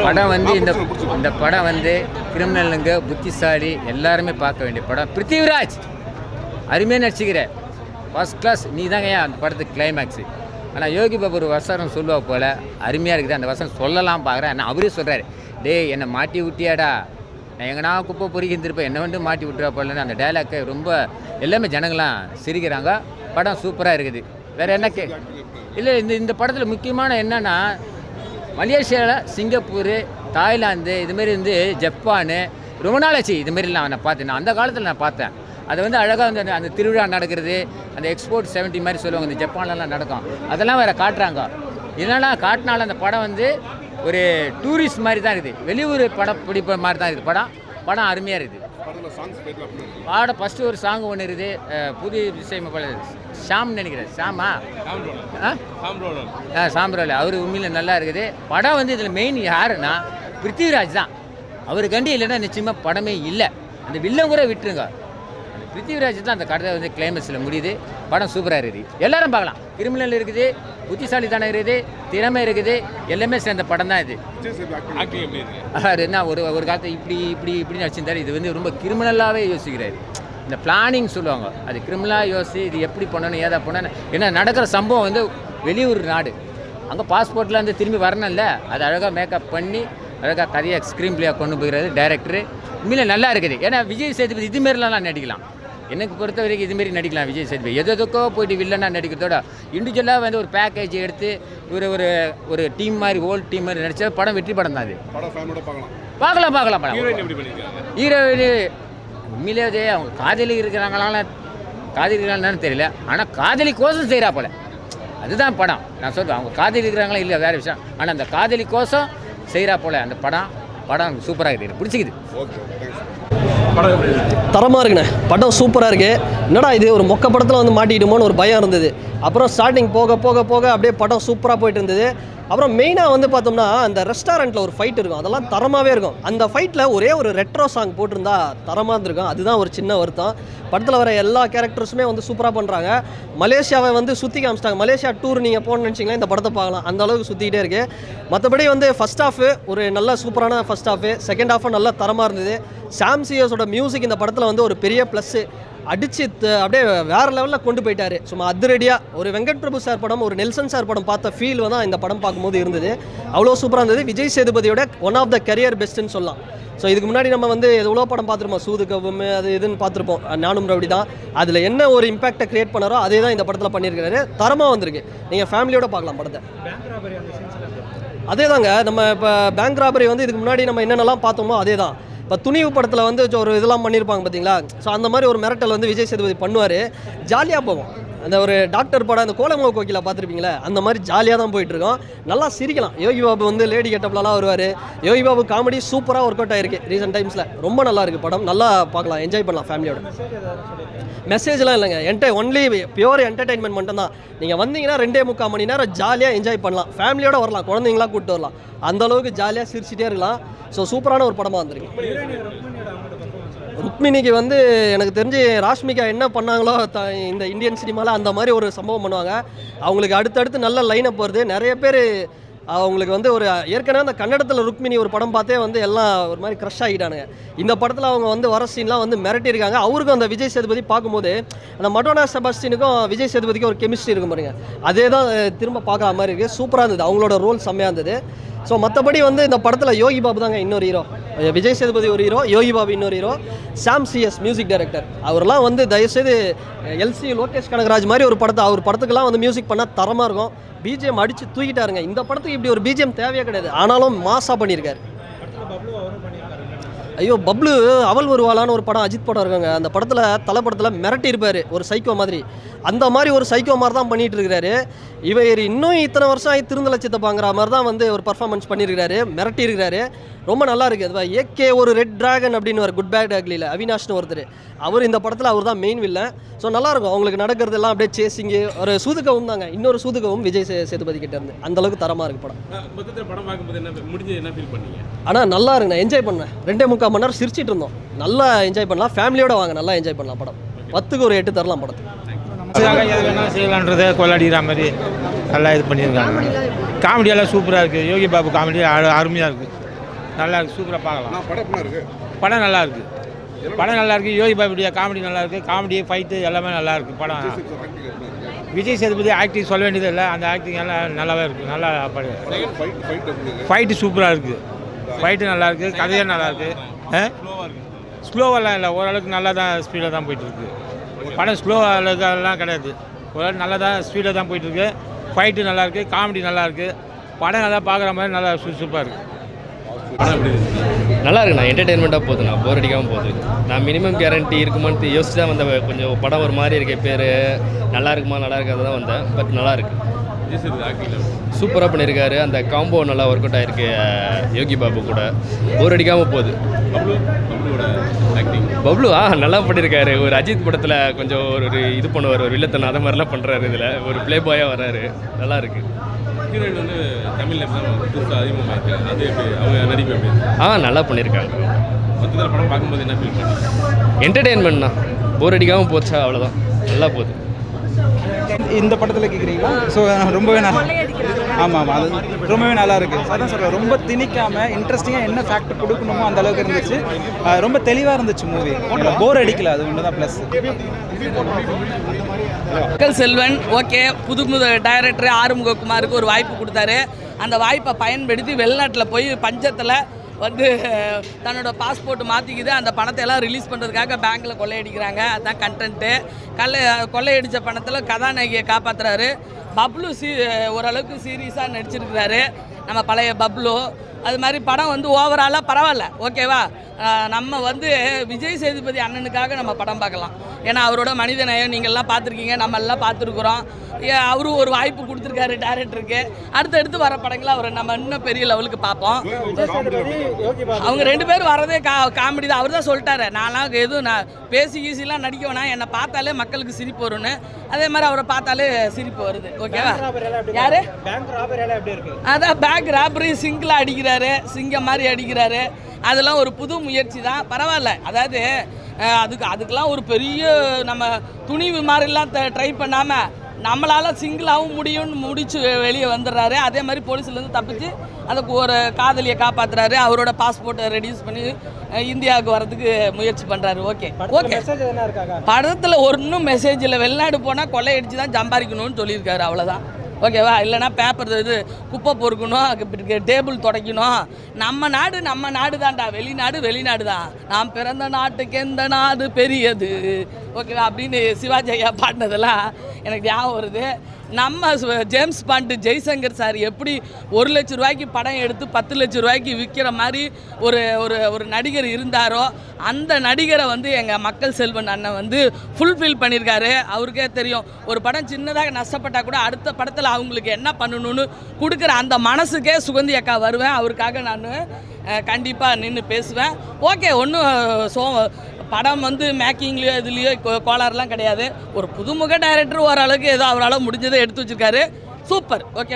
படம் வந்து இந்த படம் வந்து கிரிமினலுங்க புத்திசாலி எல்லாருமே பார்க்க வேண்டிய படம். பிருத்திவிராஜ் அருமையாக நடிச்சுக்கிறேன், ஃபர்ஸ்ட் கிளாஸ். நீ தாங்க ஏன் அந்த படத்துக்கு கிளைமேக்ஸு. ஆனால் யோகி பாபு ஒரு வசனம் சொல்லுவா போல் அருமையாக இருக்குது. அந்த வசனம் சொல்லலாம் பார்க்குறேன். ஆனால் அவரே சொல்கிறாரு, டேய் என்னை மாட்டி விட்டியாடா, நான் எங்கன்னா குப்பை பொறிக்கிருப்பேன், என்னை வந்து மாட்டி விட்டுறா போலன்னு அந்த டைலாக்கை ரொம்ப எல்லாமே ஜனங்களாம் சிரிக்கிறாங்க. படம் சூப்பராக இருக்குது. வேறு என்ன இல்லை இந்த படத்தில் முக்கியமான என்னென்னா, மலேசியாவில், சிங்கப்பூர், தாய்லாந்து, இதுமாரி வந்து ஜப்பானு, ரொம்ப நாள் ஆச்சு இதுமாரிலாம் நான் பார்த்தேன். அந்த காலத்தில் நான் பார்த்தேன். அதை வந்து அழகாக வந்து அந்த திருவிழா நடக்கிறது, அந்த எக்ஸ்போர்ட் 70 மாதிரி சொல்லுவாங்க, இந்த ஜப்பான்லலாம் நடக்கும், அதெல்லாம் வேறு காட்டுறாங்க. இதனால் காட்டினால அந்த படம் வந்து ஒரு டூரிஸ்ட் மாதிரி தான் இருக்குது, வெளியூர் படம் பிடிப்ப மாதிரி தான் இருக்குது. படம் அருமையாக இருக்குது. பாடம் ஃபஸ்ட்டு ஒரு சாங் ஒன்று இருக்குது, புதிய விஷயம் போல ஷாம்னு நினைக்கிறேன். ஷாமா சாம்ரோல், அவர் உண்மையில் நல்லா இருக்குது. படம் வந்து இதில் மெயின் யாருன்னா பிருத்திவிராஜ் தான். அவர் கண்டி இல்லைன்னா நிச்சயமாக படமே இல்லை. அந்த வில்லம் கூட விட்டுருங்க, பிருத்திவிராஜ் தான் அந்த கதை வந்து கிளைமேக்ஸில் முடியுது. படம் சூப்பராக இருக்குது, எல்லாரும் பார்க்கலாம். கிரிமினல் இருக்குது, புத்திசாலித்தனம் இருக்குது, திறமை இருக்குது, எல்லாமே சேர்ந்த படம் தான் இது. என்ன ஒரு காலத்தை இப்படி நடிச்சிருந்தாரு. இது வந்து ரொம்ப கிரிமினலாகவே யோசிக்கிறாரு. இந்த பிளானிங் சொல்லுவாங்க, அது கிரிமினலாக யோசி இது எப்படி பண்ணணும் ஏதா பண்ணணும். ஏன்னா நடக்கிற சம்பவம் வந்து வெளியூர் நாடு, அங்கே பாஸ்போர்ட்டில் வந்து திரும்பி வரணும்ல, அதை அழகாக மேக்கப் பண்ணி அழகாக கதையை ஸ்க்ரீன் பிளேயாக கொண்டு போகிறது டைரக்டரு. உண்மையில நல்லா இருக்குது. ஏன்னா விஜய் சேதுபதி இதுமாரிலாம் நடிக்கலாம். எனக்கு பொறுத்த வரைக்கும் இதுமாரி நடிக்கலாம். விஜய் சேதுபதி எதுக்கோ போயிட்டு வில்லனாக நடிக்கிறதோட இண்டிவிஜுவலாக வந்து ஒரு பேக்கேஜ் எடுத்து ஒரு டீம் மாதிரி ஓல்டு டீம் மாதிரி நடித்தா படம் வெற்றி படம் தான் அது. பார்க்கலாம் படம். ஹீரோயின் உண்மையிலே அவங்க காதலி இருக்கிறாங்களான்னு தெரியல, ஆனால் காதலி கோசம் செய்கிறா போல, அதுதான் படம். நான் சொல்வேன் அவங்க காதலி இருக்கிறாங்களா இல்லை வேறு விஷயம், ஆனால் அந்த காதலி கோசம் செய்கிறா போல அந்த படம் சூப்பராக இருக்குது, எனக்கு பிடிச்சிக்குது. தரமாக இருக்குண்ணே, படம் சூப்பராக இருக்குது. என்னடா இது ஒரு மொக்க படத்தில் வந்து மாட்டிக்கிட்டோமோன்னு ஒரு பயம் இருந்தது. அப்புறம் ஸ்டார்டிங் போக அப்படியே படம் சூப்பராக போயிட்டு இருந்தது. அப்புறம் மெயினாக வந்து பார்த்தோம்னா அந்த ரெஸ்டாரண்ட்டில் ஒரு ஃபைட் இருக்கும், அதெல்லாம் தரமாகவே இருக்கும். அந்த ஃபைட்டில் ஒரே ஒரு ரெட்ரோ சாங் போட்டிருந்தா தரமாக இருந்திருக்கும். அதுதான் ஒரு சின்ன வருத்தம். படத்தில் வர எல்லா கேரக்டர்ஸுமே வந்து சூப்பராக பண்ணுறாங்க. மலேசியாவை வந்து சுற்றி காமிச்சிட்டாங்க. மலேசியா டூர் நீங்கள் போகணுன்னு நினச்சிங்களா இந்த படத்தை பார்க்கலாம், அந்த அளவுக்கு சுற்றிக்கிட்டே இருக்குது. மற்றபடி வந்து ஃபஸ்ட் ஹாஃபு ஒரு நல்ல சூப்பரான ஃபஸ்ட் ஹாஃபு, செகண்ட் ஹாஃபும் நல்லா தரமாக இருந்தது. சாம் சிஎஸோட மியூசிக் இந்த படத்தில் வந்து ஒரு பெரிய ப்ளஸ்ஸு, அடிச்சு அப்படியே வேறு லெவலில் கொண்டு போயிட்டார். சும்மா அதிரடியாக ஒரு வெங்கட் பிரபு சார் படம், ஒரு நெல்சன் சார் படம் பார்த்த ஃபீல் தான் இந்த படம் பார்க்கும்போது இருந்தது. அவ்வளோ சூப்பராக இருந்தது. விஜய் சேதுபதியோட ஒன் ஆஃப் த கரியர் பெஸ்ட்டுன்னு சொல்லலாம். ஸோ இதுக்கு முன்னாடி நம்ம வந்து எவ்வளோ படம் பார்த்துருப்போம், சூதுகவும் அது இதுன்னு பார்த்துருப்போம், நானும் ரவுடி தான். அதில் என்ன ஒரு இம்பாக்டை க்ரியேட் பண்ணாரோ அதே தான் இந்த படத்தில் பண்ணியிருக்காரு. தரமாக வந்திருக்கு, நீங்கள் ஃபேமிலியோடு பார்க்கலாம் படத்தை. அதே தாங்க, நம்ம இப்போ பேங்க் ராபரி வந்து இதுக்கு முன்னாடி நம்ம என்னென்னலாம் பார்த்தோமோ அதே தான். இப்போ துணிவு படத்தில் வந்து ஒரு இதெல்லாம் பண்ணியிருப்பாங்க பார்த்தீங்களா, ஸோ அந்த மாதிரி ஒரு மிரட்டல் வந்து விஜய் சேதுபதி பண்ணுவார். ஜாலியாக போவோம். அந்த ஒரு டாக்டர் படம், அந்த கோலமோ கோகிலா பார்த்துருப்பீங்களா, அந்த மாதிரி ஜாலியாக தான் போயிட்டுருக்கோம். நல்லா சிரிக்கலாம். யோகி பாபு வந்து லேடி கெட்டப்லாம் வருவார். யோகி பாபு காமெடி சூப்பராக ஒர்க் அவுட் ஆகிருக்கு ரீசெண்ட் டைம்ஸில். ரொம்ப நல்லா இருக்குது படம், நல்லா பார்க்கலாம், என்ஜாய் பண்ணலாம் ஃபேமிலியோட. மெசேஜ்லாம் இல்லைங்க, ஒன்லி பியூர் என்டர்டைன்மெண்ட் மட்டும் தான். நீங்கள் வந்தீங்கன்னா 2.25 மணி நேரம் ஜாலியாக என்ஜாய் பண்ணலாம். ஃபேமிலியோடு வரலாம், குழந்தைங்களாம் கூப்பிட்டு வரலாம், அந்தளவுக்கு ஜாலியாக சிரிச்சிட்டே இருக்கலாம். ஸோ சூப்பரான ஒரு படமாக வந்திருக்கு. ருக்மிணிக்கு வந்து எனக்கு தெரிஞ்சு ராஷ்மிகா என்ன பண்ணாங்களோ இந்த இந்தியன் சினிமாவில் அந்த மாதிரி ஒரு சம்பவம் பண்ணுவாங்க. அவங்களுக்கு அடுத்தடுத்து நல்ல லைனப் வருது. நிறைய பேர் அவங்களுக்கு வந்து ஒரு ஏற்கனவே அந்த கன்னடத்தில் ருக்மிணி ஒரு படம் பார்த்தே வந்து எல்லாம் ஒரு மாதிரி க்ரஷ் ஆகிட்டானுங்க. இந்த படத்தில் அவங்க வந்து வர சீன்லாம் வந்து மிரட்டியிருக்காங்க. அவருக்கும் அந்த விஜய் சேதுபதி பார்க்கும்போது அந்த மடோனா செபாஸ்டினுக்கும் விஜய் சேதுபதிக்கும் ஒரு கெமிஸ்ட்ரி இருக்கும் பாருங்க, அதே தான் திரும்ப பார்க்குற மாதிரி இருக்குது. சூப்பராக இருந்தது, அவங்களோட ரோல் செம்மையாக இருந்தது. ஸோ மற்றபடி வந்து இந்த படத்தில் யோகி பாபு தாங்க இன்னொரு ஹீரோ, விஜய் சேதுபதி ஒரு ஹீரோ, யோகி பாபு இன்னொரு ஹீரோ, சாம் சிஎஸ் மியூசிக் டைரக்டர். அவரெல்லாம் வந்து தயவுசெய்து எல்சி லோகேஷ் கனகராஜ் மாதிரி ஒரு படத்தை அவர் படத்துக்கெல்லாம் வந்து மியூசிக் பண்ணால் தரமாக இருக்கும். பிஜிஎம் அடித்து தூக்கிட்டாருங்க. இந்த படத்துக்கு இப்படி ஒரு பிஜிஎம் தேவையே கிடையாது, ஆனாலும் மாஸாக பண்ணியிருக்காரு. ஐயோ பப்ளு அவள் வருவாளான்னு ஒரு படம், அஜித் படம் இருக்காங்க, அந்த படத்தில் தலை படத்தில் மிரட்டி இருப்பார் ஒரு சைக்கோ மாதிரி. அந்த மாதிரி ஒரு சைக்கோ மாதிரி தான் பண்ணிகிட்டு இருக்கிறாரு. இவர் இன்னும் இத்தனை வருஷம் ஆகி திருந்தல சித்தப்பாங்கிற மாதிரி தான் வந்து ஒரு பர்ஃபார்மன்ஸ் பண்ணியிருக்கிறாரு, மிரட்டி இருக்கிறாரு. ரொம்ப நல்லா இருக்குது. அது ஏகே ஒரு ரெட் டிராகன் அப்படின்னு ஒரு குட் பேட் அக்லியில் அவினாஷ்னு ஒருத்தர், அவர் இந்த படத்தில் அவர் தான் மெயின் வில்லன். ஸோ நல்லாயிருக்கும், அவங்களுக்கு நடக்கிறதெல்லாம் அப்படியே சேசிங்கு. ஒரு சூதுகவும் தாங்க, இன்னொரு சூதுகவும் விஜய் சேதுபதி கிட்ட இருந்து அந்தளவுக்கு தரமாக இருக்குது படம். ஆனால் நல்லா இருக்குண்ணா, என்ஜாய் பண்ணேன். 2.25 மணி நேரம் சிரிச்சிட்டு இருந்தோம், நல்லா என்ஜாய் பண்ணலாம். ஃபேமிலியோட வாங்க, நல்லா என்ஜாய் பண்ணலாம். படம் 10க்கு ஒரு 8 தரலாம் படத்துக்கு. செய்யலான்றதை கொள்ளாடிக்கிற மாதிரி நல்லா இது பண்ணியிருக்காங்க. காமெடியெல்லாம் சூப்பராக இருக்குது. யோகி பாபு காமெடி அருமையாக இருக்குது. நல்லா இருக்கு, சூப்பராக பார்க்கலாம். படம் எப்படி இருக்கு? படம் நல்லா இருக்கு, படம் நல்லா இருக்கு. யோகி பாபுடைய காமெடி நல்லா இருக்கு, காமெடி ஃபைட்டு எல்லாமே நல்லா இருக்கு. படம் விஜய் சேதுபதி ஆக்டிங் சொல்ல வேண்டியது இல்லை, அந்த ஆக்டிங் எல்லாம் நல்லாவே இருக்குது. நல்லா ஃபைட்டு சூப்பராக இருக்குது, ஃபைட்டு நல்லா இருக்குது, கதையும் நல்லா இருக்குது. ஸ்லோவெல்லாம் இல்லை, ஓரளவுக்கு நல்லா தான் ஸ்பீடாக தான் போயிட்டுருக்கு. படம் ஸ்லோ அளவுக்கெல்லாம் கிடையாது, ஓரளவுக்கு நல்லா தான் ஸ்பீடாக தான் போயிட்டுருக்கு. ஃபைட்டு நல்லாயிருக்கு, காமெடி நல்லாயிருக்கு, படம் நல்லா பார்க்குற மாதிரி நல்லா சூப்பராக இருக்குது. நல்லா இருக்குண்ணா, என்டர்டெயின்மெண்ட்டாக போகுதுண்ணா, போர் அடிக்காமல் போகுது. நான் மினிமம் கேரண்டி இருக்குமான்னு யோசிச்சு தான் வந்த, கொஞ்சம் படம் ஒரு மாதிரி இருக்க பேர் நல்லா இருக்குமா நல்லா இருக்காது தான் வந்தேன். பட் நல்லா இருக்கு, சூப்பராக பண்ணியிருக்காரு. அந்த காம்போ நல்லா ஒர்க் அவுட் ஆகிருக்கு யோகி பாபு கூட, போர் அடிக்காமல் போகுது. பப்ளு நல்லா பண்ணியிருக்காரு. ஒரு அஜித் படத்தில் கொஞ்சம் ஒரு இது பண்ணுவார், ஒரு வில்லத்தனை அதை மாதிரிலாம் பண்ணுறாரு. இதில் ஒரு ப்ளே பாயாக வர்றாரு, நல்லா இருக்கு. ஹீரோயின் வந்து தமிழில் புதுசாக அதிகமாக அது எப்படி அவங்க நடிப்பு எப்படி? நல்லா பண்ணியிருக்காங்க. மொத்தத்தில் படம் பார்க்கும்போது என்ன ஃபீல் பண்ணி? என்டர்டெயின்மெண்ட்ண்ணா, போர் அடிக்காமல் போச்சா அவ்வளோதான், நல்லா போகுது. இந்த படத்தில் கேட்குறீங்களா? ஸோ ரொம்பவே நல்லா, ஆமாம் அது ரொம்பவே நல்லா இருக்குது. அதான் சொல்கிறேன், ரொம்ப திணிக்காமல் இன்ட்ரெஸ்டிங்காக என்ன ஃபேக்ட் கொடுக்கணுமோ அந்த அளவுக்கு இருந்துச்சு. ரொம்ப தெளிவாக இருந்துச்சு மூவி, போர் அடிக்கல, அது ஒன்று தான் ப்ளஸ். மக்கள் செல்வன் ஓகே, புது டைரக்டர் ஆறுமுககுமாருக்கு ஒரு வாய்ப்பு கொடுத்தாரு. அந்த வாய்ப்பை பயன்படுத்தி வெளிநாட்டில் போய் பஞ்சத்தில் வந்து தன்னோட பாஸ்போர்ட் மாற்றிக்குது. அந்த பணத்தை எல்லாம் ரிலீஸ் பண்ணுறதுக்காக பேங்க்கில் கொள்ளையடிக்கிறாங்க. அதுதான் கண்டென்ட்டு. கொள்ளையடித்த பணத்தில் கதாநாயகியை காப்பாற்றுறாரு. பப்ளு ஓரளவுக்கு சீரியஸாக நடிச்சிருக்கிறாரு, நம்ம பழைய பப்ளு. அது மாதிரி படம் வந்து ஓவராலாக பரவாயில்ல, ஓகேவா. நம்ம வந்து விஜய் சேதுபதி அண்ணனுக்காக நம்ம படம் பார்க்கலாம். ஏன்னா அவரோட மனித நேயம் நீங்கள்லாம் பார்த்துருக்கீங்க, நம்ம எல்லாம் பார்த்துருக்குறோம். அவரும் ஒரு வாய்ப்பு கொடுத்துருக்காரு டேரக்டருக்கு. அடுத்தடுத்து வர படங்களை அவர் நம்ம இன்னும் பெரிய லெவலுக்கு பார்ப்போம். அவங்க ரெண்டு பேரும் வரதே காமெடி தான். அவர் தான் சொல்லிட்டாரு, நான்லாம் எதுவும் நான் பேசி ஈஸிலாம் நடிக்க வேணாம், என்னை பார்த்தாலே மக்களுக்கு சிரிப்பு வரும்னு. அதே மாதிரி அவரை பார்த்தாலே சிரிப்பு வருது, ஓகேவா. யாரு அதான் பேங்க் ராபரி சிங்கிளாக அடிக்கிறாரு, சிங்கம் மாதிரி அடிக்கிறாரு. அதெல்லாம் ஒரு புது முயற்சி தான், பரவாயில்ல. அதாவது அதுக்கெல்லாம் ஒரு பெரிய நம்ம துணிவு மாதிரிலாம் ட்ரை பண்ணாமல் நம்மளால் சிங்கிளாகவும் முடியும்னு முடிச்சு வெளியே வந்துடுறாரு. அதே மாதிரி போலீஸ்லேருந்து தப்பிச்சு அதுக்கு ஒரு காதலியை காப்பாற்றுறாரு. அவரோட பாஸ்போர்ட்டை ரெடியூஸ் பண்ணி இந்தியாவுக்கு வரதுக்கு முயற்சி பண்ணுறாரு. ஓகே ஓகே, படத்தில் ஒன்றும் மெசேஜ் இல்லை. வெளிநாடு போனால் கொள்ளையடிச்சு தான் சம்பாதிக்கணும்னு சொல்லியிருக்காரு, அவ்வளோதான், ஓகேவா. இல்லைனா பேப்பர் இது குப்பை பொறுக்கணும், டேபிள் துடைக்கணும். நம்ம நாடு தான்டா, வெளிநாடு தான். நாம் பிறந்த நாட்டுக்கு எந்த நாடு பெரியது, ஓகேவா அப்படின்னு சிவாஜி ஐயா பாடினதெல்லாம் எனக்கு ஞாபகம் வருது. நம்ம ஜேம்ஸ் பாண்ட் ஜெய்சங்கர் சார் எப்படி 1 லட்ச ரூபாய்க்கு படம் எடுத்து 10 லட்ச ரூபாய்க்கு விற்கிற மாதிரி ஒரு நடிகர் இருந்தாரோ, அந்த நடிகரை வந்து எங்கள் மக்கள் செல்வன் அண்ணன் வந்து ஃபுல்ஃபில் பண்ணியிருக்காரு. அவருக்கே தெரியும், ஒரு படம் சின்னதாக நஷ்டப்பட்டால் கூட அடுத்த படத்தில் அவங்களுக்கு என்ன பண்ணணும்னு கொடுக்குற அந்த மனசுக்கே சுகந்தி அக்கா வருவேன். அவருக்காக நான் கண்டிப்பாக நின்று பேசுவேன். ஓகே, ஒன்றும் படம் வந்து மேக்கிங்லேயோ இதுலேயோ கோளாறுலாம் கிடையாது. ஒரு புதுமுக டைரக்டர் ஓரளவுக்கு ஏதோ அவரால் முடிஞ்சதை எடுத்து வச்சுருக்காரு, சூப்பர், ஓகே.